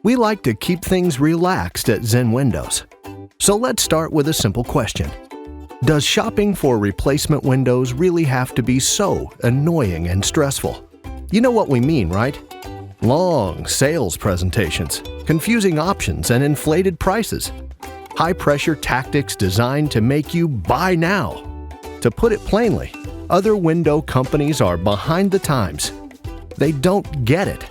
We like to keep things relaxed at Zen Windows. So let's start with a simple question. Does shopping for replacement windows really have to be so annoying and stressful? You know what we mean, right? Long sales presentations, confusing options, and inflated prices. High-pressure tactics designed to make you buy now. To put it plainly, other window companies are behind the times. They don't get it.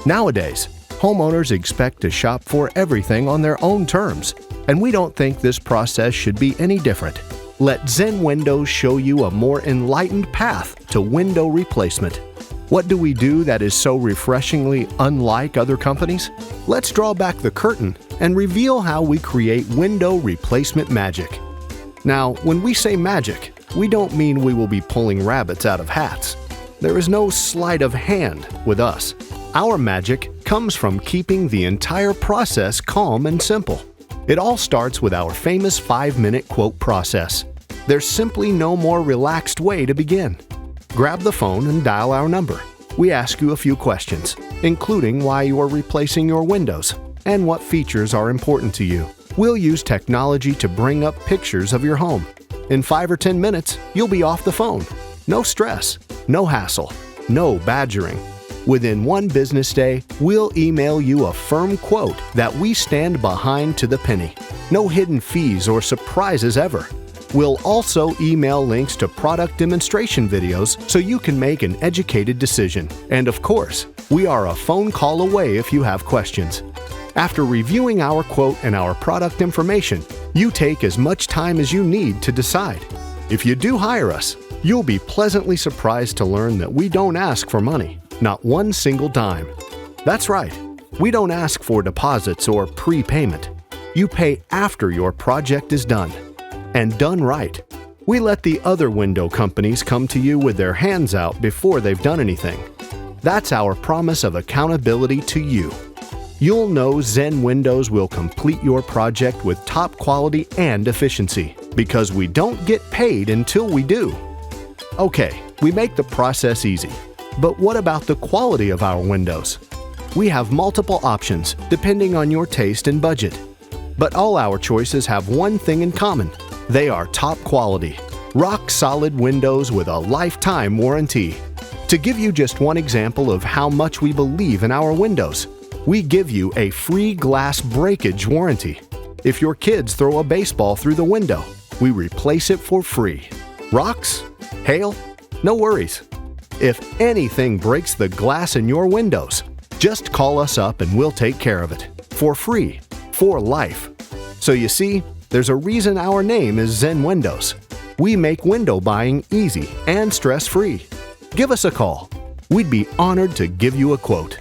Nowadays, homeowners expect to shop for everything on their own terms, and we don't think this process should be any different. Let Zen Windows show you a more enlightened path to window replacement. What do we do that is so refreshingly unlike other companies? Let's draw back the curtain and reveal how we create window replacement magic. Now, when we say magic, we don't mean we will be pulling rabbits out of hats. There is no sleight of hand with us. Our magic comes from keeping the entire process calm and simple. It all starts with our famous 5-minute quote process. There's simply no more relaxed way to begin. Grab the phone and dial our number. We ask you a few questions, including why you are replacing your windows and what features are important to you. We'll use technology to bring up pictures of your home. In 5 or 10 minutes, you'll be off the phone. No stress, no hassle, no badgering. Within 1 business day, we'll email you a firm quote that we stand behind to the penny. No hidden fees or surprises ever. We'll also email links to product demonstration videos so you can make an educated decision. And of course, we are a phone call away if you have questions. After reviewing our quote and our product information, you take as much time as you need to decide. If you do hire us, you'll be pleasantly surprised to learn that we don't ask for money, not one single dime. That's right, we don't ask for deposits or prepayment. You pay after your project is done. And done right. We let the other window companies come to you with their hands out before they've done anything. That's our promise of accountability to you. You'll know Zen Windows will complete your project with top quality and efficiency, because we don't get paid until we do. Okay, we make the process easy. But what about the quality of our windows? We have multiple options depending on your taste and budget. But all our choices have one thing in common. They are top quality, rock-solid windows with a lifetime warranty. To give you just one example of how much we believe in our windows, we give you a free glass breakage warranty. If your kids throw a baseball through the window, we replace it for free. Rocks? Hail? No worries. If anything breaks the glass in your windows, just call us up and we'll take care of it. For free. For life. So you see, there's a reason our name is Zen Windows. We make window buying easy and stress-free. Give us a call. We'd be honored to give you a quote.